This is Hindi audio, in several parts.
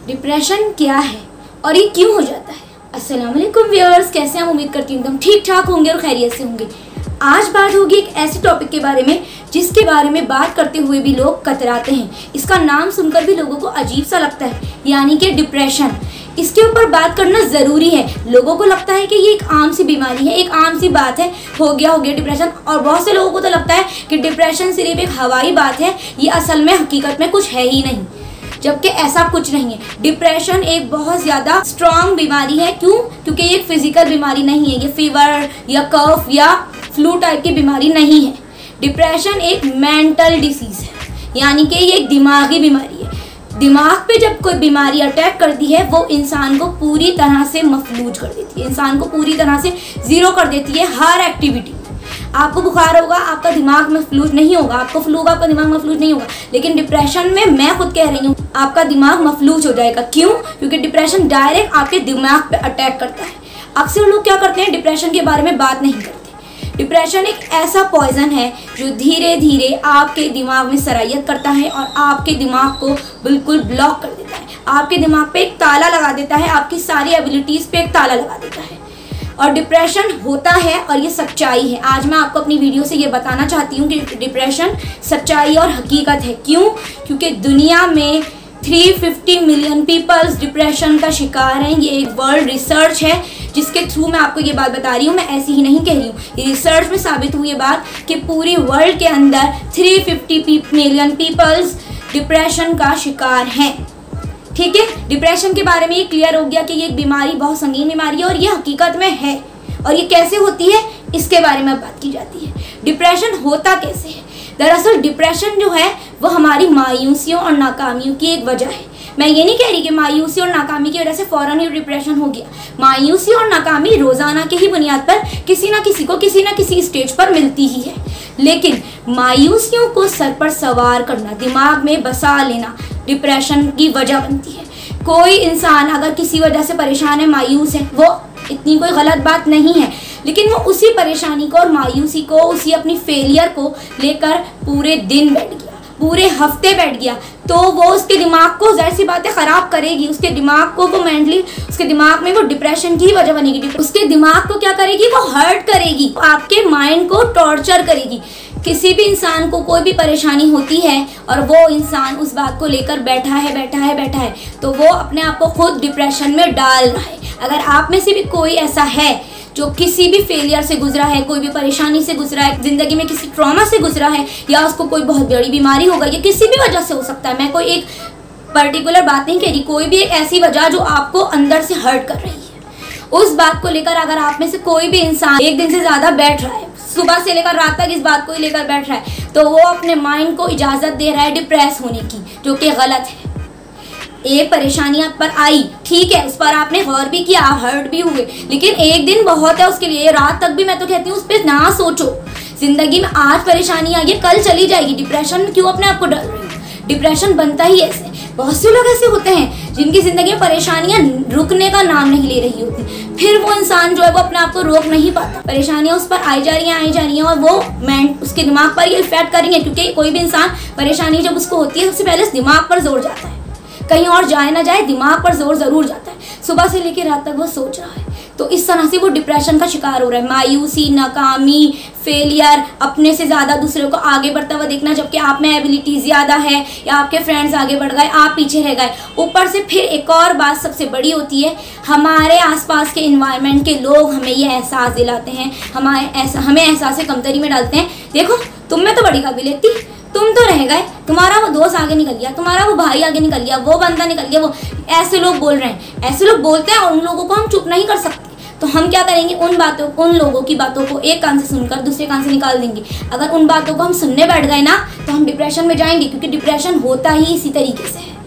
डिप्रेशन क्या है और ये क्यों हो जाता है। अस्सलाम वालेकुम व्यूअर्स, कैसे हैं? उम्मीद करती हूँ एकदम ठीक ठाक होंगे और खैरियत से होंगे। आज बात होगी एक ऐसे टॉपिक के बारे में जिसके बारे में बात करते हुए भी लोग कतराते हैं। इसका नाम सुनकर भी लोगों को अजीब सा लगता है, यानी कि डिप्रेशन। इसके ऊपर बात करना ज़रूरी है। लोगों को लगता है कि ये एक आम सी बीमारी है, एक आम सी बात है, हो गया डिप्रेशन। और बहुत से लोगों को तो लगता है कि डिप्रेशन सिर्फ एक हवाई बात है, ये असल में हकीकत में कुछ है ही नहीं, जबकि ऐसा कुछ नहीं है। डिप्रेशन एक बहुत ज़्यादा स्ट्रॉन्ग बीमारी है। क्यों? क्योंकि ये एक फिजिकल बीमारी नहीं है, ये फीवर या कफ या फ्लू टाइप की बीमारी नहीं है। डिप्रेशन एक मेंटल डिसीज़ है, यानी कि ये एक दिमागी बीमारी है। दिमाग पे जब कोई बीमारी अटैक करती है वो इंसान को पूरी तरह से मफलूज कर देती है, इंसान को पूरी तरह से ज़ीरो कर देती है हर एक्टिविटी। आपको बुखार होगा, आपका दिमाग मफलूज नहीं होगा, आपको फ्लू होगा, आपका दिमाग मफलूज नहीं होगा। लेकिन डिप्रेशन में मैं खुद कह रही हूँ आपका दिमाग मफलूज हो जाएगा। क्यों? क्योंकि डिप्रेशन डायरेक्ट आपके दिमाग पे अटैक करता है। अक्सर लोग क्या करते हैं, डिप्रेशन के बारे में बात नहीं करते। डिप्रेशन एक ऐसा पॉइजन है जो धीरे धीरे आपके दिमाग में सरायत करता है और आपके दिमाग को बिल्कुल ब्लॉक कर देता है। आपके दिमाग पे एक ताला लगा देता है, आपकी सारी एबिलिटीज़ पे एक ताला लगा देता है। और डिप्रेशन होता है और ये सच्चाई है। आज मैं आपको अपनी वीडियो से ये बताना चाहती हूँ कि डिप्रेशन सच्चाई और हकीकत है। क्यों? क्योंकि दुनिया में 350 मिलियन पीपल्स डिप्रेशन का शिकार हैं। ये एक वर्ल्ड रिसर्च है जिसके थ्रू मैं आपको ये बात बता रही हूँ, मैं ऐसी ही नहीं कह रही हूँ। ये रिसर्च में साबित हुई ये बात कि पूरी वर्ल्ड के अंदर 350 मिलियन पीपल्स डिप्रेशन का शिकार हैं। ठीक है, डिप्रेशन के बारे में ये क्लियर हो गया कि ये एक बीमारी, बहुत संगीन बीमारी है और ये हकीकत में है। और ये कैसे होती है इसके बारे में बात की जाती है। डिप्रेशन होता कैसे है? दरअसल डिप्रेशन जो है वो हमारी मायूसियों और नाकामियों की एक वजह है। मैं ये नहीं कह रही कि मायूसी और नाकामी की वजह से फ़ौरन ही डिप्रेशन हो गया। मायूसी और नाकामी रोज़ाना के ही बुनियाद पर किसी ना किसी को किसी ना किसी स्टेज पर मिलती ही है। लेकिन मायूसियों को सर पर सवार करना, दिमाग में बसा लेना डिप्रेशन की वजह बनती है। कोई इंसान अगर किसी वजह से परेशान है, मायूस है, वो इतनी कोई गलत बात नहीं है, लेकिन वो उसी परेशानी को और मायूसी को, उसी अपनी फेलियर को लेकर पूरे दिन बैठ गया, पूरे हफ्ते बैठ गया, तो वो उसके दिमाग को ज़ाहिर सी बातें ख़राब करेगी। उसके दिमाग को वो मेंटली, उसके दिमाग में वो डिप्रेशन की वजह बनेगी। उसके दिमाग को क्या करेगी? वो हर्ट करेगी, आपके माइंड को टॉर्चर करेगी। किसी भी इंसान को कोई भी परेशानी होती है और वो इंसान उस बात को लेकर बैठा है, तो वो अपने आप को खुद डिप्रेशन में डाल रहा है। अगर आप में से भी कोई ऐसा है जो किसी भी फेलियर से गुजरा है, कोई भी परेशानी से गुजरा है, ज़िंदगी में किसी ट्रॉमा से गुजरा है, या उसको कोई बहुत बड़ी बीमारी हो गई, या किसी भी वजह से हो सकता है, मैं कोई एक पर्टिकुलर बात नहीं कह रही, कोई भी एक ऐसी वजह जो आपको अंदर से हर्ट कर रही है, उस बात को लेकर अगर आप में से कोई भी इंसान एक दिन से ज़्यादा बैठ रहा है, सुबह से लेकर रात तक इस बात को ही लेकर बैठ रहा है, तो वो अपने माइंड को इजाज़त दे रहा है डिप्रेस होने की, जो कि गलत है। एक परेशानी आप पर आई, ठीक है, उस पर आपने गौर भी किया, आप हर्ट भी हुए, लेकिन एक दिन बहुत है उसके लिए, रात तक भी मैं तो कहती हूँ उस पर ना सोचो। जिंदगी में आज परेशानी आई है, कल चली जाएगी। डिप्रेशन में क्यों अपने आप को डाल रही हो? डिप्रेशन बनता ही ऐसे। बहुत से लोग ऐसे होते हैं जिनकी ज़िंदगी में परेशानियाँ रुकने का नाम नहीं ले रही होती, फिर वो इंसान जो है वो अपने आप को रोक नहीं पाता। परेशानियाँ उस पर आई जा रही हैं और वो उसके दिमाग पर ये इफेक्ट करेंगे, क्योंकि कोई भी इंसान परेशानी जब उसको होती है सबसे पहले दिमाग पर जोर जाता है, कहीं और जाए ना जाए दिमाग पर जोर ज़रूर जाता है। सुबह से लेकर रात तक वो सोच रहा है, तो इस तरह से वो डिप्रेशन का शिकार हो रहा है। मायूसी, नाकामी, फेलियर, अपने से ज़्यादा दूसरों को आगे बढ़ता हुआ देखना, जबकि आप में एबिलिटी ज़्यादा है, या आपके फ्रेंड्स आगे बढ़ गए, आप पीछे रह गए। ऊपर से फिर एक और बात सबसे बड़ी होती है, हमारे आसपास के इन्वायरमेंट के लोग हमें ये एहसास दिलाते हैं, हमें एहसास कमतरी में डालते हैं। देखो तुम में तो बड़ी काबिलियत थी, तुम तो रह गए, तुम्हारा वो दोस्त आगे निकल गया, तुम्हारा वो भाई आगे निकल गया, वो बंदा निकल गया, वो ऐसे लोग बोल रहे हैं, ऐसे लोग बोलते हैं और उन लोगों को हम चुप नहीं कर सकते। तो हम क्या करेंगे? उन लोगों की बातों को एक कान से सुनकर दूसरे कान से निकाल देंगे। अगर उन बातों को हम सुनने बैठ गए ना तो हम डिप्रेशन में जाएंगे, क्योंकि डिप्रेशन होता ही इसी तरीके से है।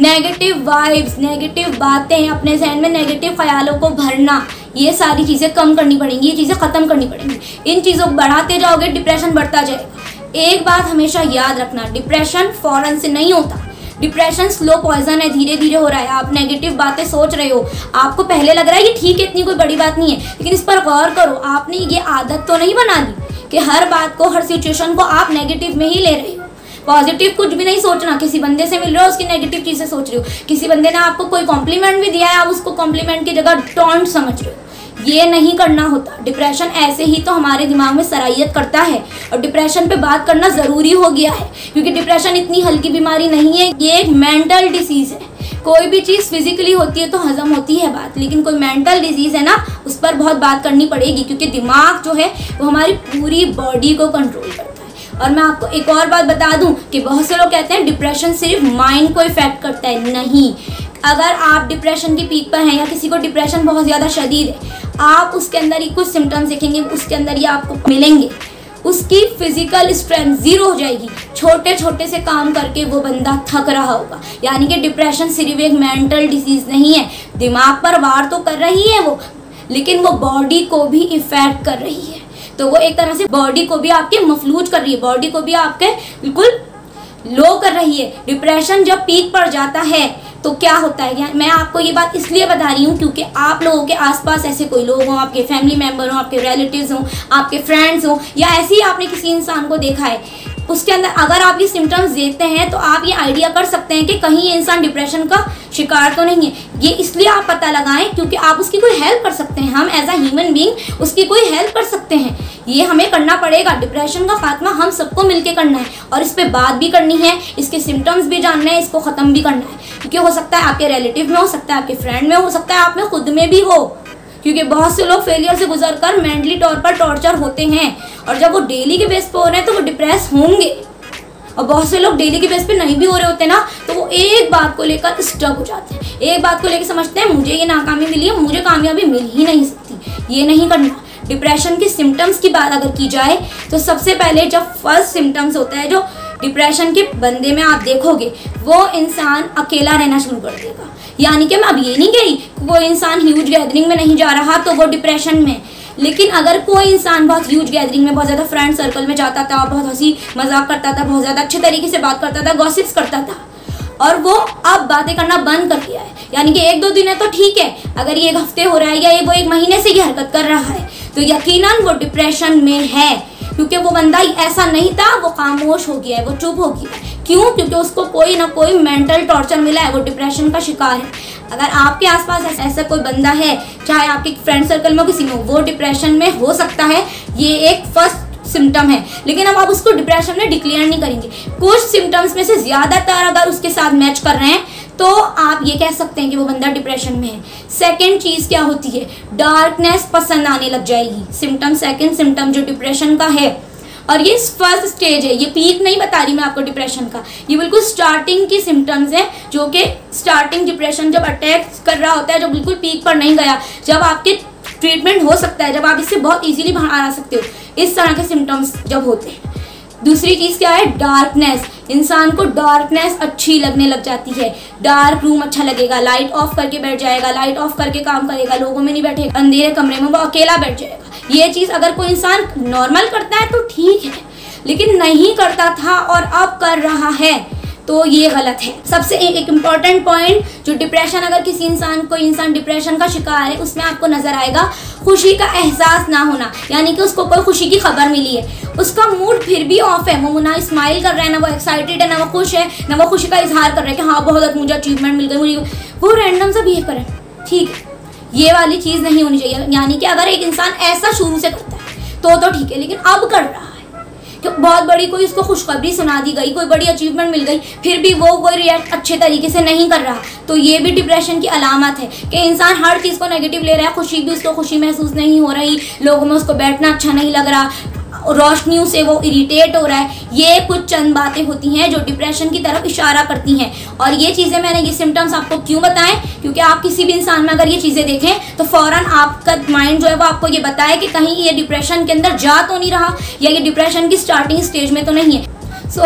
नेगेटिव वाइब्स, नेगेटिव बातें, अपने जहन में नेगेटिव ख्यालों को भरना, ये सारी चीज़ें कम करनी पड़ेंगी, ये चीज़ें ख़त्म करनी पड़ेंगी। इन चीज़ों को बढ़ाते जाओगे, डिप्रेशन बढ़ता जाएगा। एक बात हमेशा याद रखना, डिप्रेशन फ़ौरन से नहीं होता। डिप्रेशन स्लो पॉइजन है, धीरे धीरे हो रहा है। आप नेगेटिव बातें सोच रहे हो, आपको पहले लग रहा है कि ठीक है, इतनी कोई बड़ी बात नहीं है, लेकिन इस पर गौर करो, आपने ये आदत तो नहीं बना ली कि हर बात को, हर सिचुएशन को आप नेगेटिव में ही ले रहे हो। पॉजिटिव कुछ भी नहीं सोचना। किसी बंदे से मिल रहे हो उसकी नेगेटिव चीजें सोच रहे हो, किसी बंदे ने आपको कोई कॉम्प्लीमेंट भी दिया है आप उसको कॉम्प्लीमेंट की जगह टॉन्ट समझ रहे हो। ये नहीं करना होता। डिप्रेशन ऐसे ही तो हमारे दिमाग में सराहियत करता है और डिप्रेशन पे बात करना ज़रूरी हो गया है, क्योंकि डिप्रेशन इतनी हल्की बीमारी नहीं है, ये एक मेंटल डिसीज़ है। कोई भी चीज़ फिजिकली होती है तो हजम होती है बात, लेकिन कोई मेंटल डिजीज़ है ना, उस पर बहुत बात करनी पड़ेगी, क्योंकि दिमाग जो है वो हमारी पूरी बॉडी को कंट्रोल करता है। और मैं आपको एक और बात बता दूं कि बहुत से लोग कहते हैं डिप्रेशन सिर्फ माइंड को इफेक्ट करता है। नहीं, अगर आप डिप्रेशन की पीक पर हैं या किसी को डिप्रेशन बहुत ज़्यादा शदीद है, आप उसके अंदर ही कुछ सिम्टम्स देखेंगे, उसके अंदर ही आपको मिलेंगे, उसकी फिजिकल स्ट्रेंथ जीरो हो जाएगी। छोटे छोटे से काम करके वो बंदा थक रहा होगा। यानी कि डिप्रेशन सिर्फ एक मेंटल डिजीज़ नहीं है, दिमाग पर वार तो कर रही है वो, लेकिन वो बॉडी को भी इफेक्ट कर रही है। तो वो एक तरह से बॉडी को भी आपके मफलूज कर रही है, बॉडी को भी आपके बिल्कुल लो कर रही है। डिप्रेशन जब पीक पर जाता है तो क्या होता है, मैं आपको ये बात इसलिए बता रही हूँ क्योंकि आप लोगों के आसपास ऐसे कोई लोग हों, आपके फैमिली मेम्बर हों, आपके रिलेटिव्स हों, आपके फ्रेंड्स हों, या ऐसे ही आपने किसी इंसान को देखा है, उसके अंदर अगर आप ये सिम्टम्स देखते हैं तो आप ये आइडिया कर सकते हैं कि कहीं ये इंसान डिप्रेशन का शिकार तो नहीं है। ये इसलिए आप पता लगाएं क्योंकि आप उसकी कोई हेल्प कर सकते हैं। हम एज अ ह्यूमन बीइंग उसकी कोई हेल्प कर सकते हैं, ये हमें करना पड़ेगा। डिप्रेशन का खात्मा हम सबको मिलके करना है और इस पर बात भी करनी है, इसके सिम्टम्स भी जानना है, इसको ख़त्म भी करना है। क्योंकि हो सकता है आपके रिलेटिव में, हो सकता है आपके फ्रेंड में, हो सकता है आप में खुद में भी हो, क्योंकि बहुत से लोग फेलियर से गुजरकर मेंटली तौर पर टॉर्चर होते हैं और जब वो डेली के बेस पे हो रहे हैं तो वो डिप्रेस होंगे। और बहुत से लोग डेली के बेस पे नहीं भी हो रहे होते ना, तो वो एक बात को लेकर स्टक हो जाते हैं, एक बात को लेकर समझते हैं मुझे ये नाकामी मिली है, मुझे कामयाबी मिल ही नहीं सकती। ये नहीं करना। डिप्रेशन के सिम्टम्स की बात अगर की जाए तो सबसे पहले जब फर्स्ट सिम्टम्स होता है जो डिप्रेशन के बंदे में आप देखोगे, वो इंसान अकेला रहना शुरू कर देगा। यानी कि मैं अब ये नहीं कही कोई इंसान ह्यूज गैदरिंग में नहीं जा रहा तो वो डिप्रेशन में, लेकिन अगर कोई इंसान बहुत ह्यूज गैदरिंग में, बहुत ज़्यादा फ्रेंड सर्कल में जाता था, बहुत हंसी मजाक करता था, बहुत ज़्यादा अच्छे तरीके से बात करता था, गॉसिप्स करता था, और वो अब बातें करना बंद कर दिया है, यानी कि एक दो दिन है तो ठीक है, अगर ये एक हफ्ते हो रहा है या वो एक महीने से ये हरकत कर रहा है तो यकीनन वो डिप्रेशन में है, क्योंकि वो बंदा ऐसा नहीं था, वो खामोश हो गया है, वो चुप हो गया है। क्यों? क्योंकि उसको कोई ना कोई मेंटल टॉर्चर मिला है, वो डिप्रेशन का शिकार है। अगर आपके आसपास ऐसा कोई बंदा है, चाहे आपके फ्रेंड सर्कल में किसी में, वो डिप्रेशन में हो सकता है, ये एक फर्स्ट सिम्टम है, लेकिन अब आप उसको डिप्रेशन में डिक्लेयर नहीं करेंगे। कुछ सिम्टम्स में से ज़्यादातर अगर उसके साथ मैच कर रहे हैं तो आप ये कह सकते हैं कि वो बंदा डिप्रेशन में है। सेकंड चीज़ क्या होती है, डार्कनेस पसंद आने लग जाएगी। सिम्टम, सेकंड सिम्टम जो डिप्रेशन का है, और ये फर्स्ट स्टेज है, ये पीक नहीं बता रही मैं आपको डिप्रेशन का, ये बिल्कुल स्टार्टिंग की सिम्टम्स हैं, जो कि स्टार्टिंग डिप्रेशन जब अटैक कर रहा होता है, जो बिल्कुल पीक पर नहीं गया, जब आपके ट्रीटमेंट हो सकता है, जब आप इससे बहुत इजीली बाहर आ सकते हो, इस तरह के सिम्टम्स जब होते हैं। दूसरी चीज़ क्या है, डार्कनेस। इंसान को डार्कनेस अच्छी लगने लग जाती है, डार्क रूम अच्छा लगेगा, लाइट ऑफ करके बैठ जाएगा, लाइट ऑफ करके काम करेगा, लोगों में नहीं बैठेगा, अंधेरे कमरे में वो अकेला बैठ जाएगा। ये चीज़ अगर कोई इंसान नॉर्मल करता है तो ठीक है, लेकिन नहीं करता था और अब कर रहा है तो ये गलत है। सबसे एक इम्पॉर्टेंट पॉइंट, जो डिप्रेशन अगर किसी इंसान, कोई इंसान डिप्रेशन का शिकार है, उसमें आपको नजर आएगा खुशी का एहसास ना होना, यानी कि उसको कोई खुशी की खबर मिली है, उसका मूड फिर भी ऑफ है, वो ना स्माइल कर रहा है, ना वो एक्साइटेड है, ना वो खुश है, ना वो खुशी का इजहार कर रहा है कि हाँ बहुत मुझे अचीवमेंट मिल गई, मुझे वो रैंडम सा बिहेव करे। ठीक है, ये वाली चीज़ नहीं होनी चाहिए। यानी कि अगर एक इंसान ऐसा शुरू से करता है तो ठीक है, लेकिन अब कर रहा है कि बहुत बड़ी कोई उसको खुशखबरी सुना दी गई, कोई बड़ी अचीवमेंट मिल गई, फिर भी वो कोई रिएक्ट अच्छे तरीके से नहीं कर रहा, तो ये भी डिप्रेशन की अलामत है कि इंसान हर चीज़ को नेगेटिव ले रहा है। खुशी भी उसको खुशी महसूस नहीं हो रही, लोगों में उसको बैठना अच्छा नहीं लग रहा, रोशनियों से वो इरिटेट हो रहा है। ये कुछ चंद बातें होती हैं जो डिप्रेशन की तरफ इशारा करती हैं। और ये चीज़ें मैंने ये सिम्टम्स आपको क्यों बताएं, क्योंकि आप किसी भी इंसान में अगर ये चीज़ें देखें तो फ़ौरन आपका माइंड जो है वो आपको ये बताए कि कहीं ये डिप्रेशन के अंदर जा तो नहीं रहा, या ये डिप्रेशन की स्टार्टिंग स्टेज में तो नहीं है।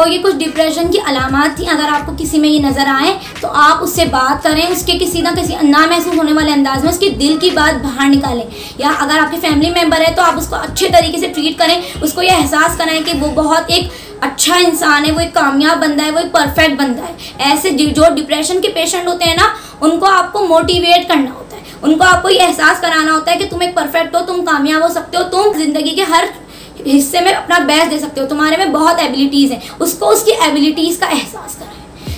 ये कुछ डिप्रेशन की अलामात थी। अगर आपको किसी में ये नज़र आए तो आप उससे बात करें, उसके किसी ना किसी ना महसूस होने वाले अंदाज में उसके दिल की बात बाहर निकालें, या अगर आपके फैमिली मेम्बर है तो आप उसको अच्छे तरीके से ट्रीट करें, उसको ये एहसास कराएं कि वो बहुत एक अच्छा इंसान है, वो एक कामयाब बंदा है, वो एक परफेक्ट बंदा है। ऐसे जो डिप्रेशन के पेशेंट होते हैं ना, उनको आपको मोटिवेट करना होता है, उनको आपको ये एहसास कराना होता है कि तुम एक परफेक्ट हो, तुम कामयाब हो सकते हो, तुम जिंदगी के हर हिस्से में अपना बेस्ट दे सकते हो, तुम्हारे में बहुत एबिलिटीज़ हैं, उसको उसकी एबिलिटीज़ का एहसास कराएं।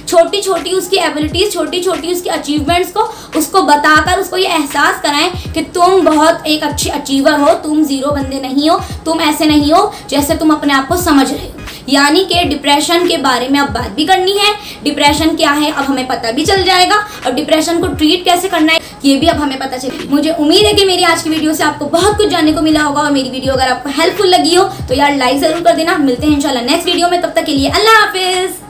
छोटी छोटी उसकी एबिलिटीज़, छोटी छोटी उसकी अचीवमेंट्स को उसको बताकर उसको ये एहसास कराएं कि तुम बहुत एक अच्छी अचीवर हो, तुम ज़ीरो बंदे नहीं हो, तुम ऐसे नहीं हो जैसे तुम अपने आप को समझ रहे हो। यानी कि डिप्रेशन के बारे में अब बात भी करनी है, डिप्रेशन क्या है अब हमें पता भी चल जाएगा, और डिप्रेशन को ट्रीट कैसे करना है ये भी अब हमें पता चलेगा। मुझे उम्मीद है कि मेरी आज की वीडियो से आपको बहुत कुछ जानने को मिला होगा, और मेरी वीडियो अगर आपको हेल्पफुल लगी हो तो यार लाइक ज़रूर कर देना। मिलते हैं इंशाल्लाह नेक्स्ट वीडियो में, तब तक के लिए अल्लाह हाफिज़।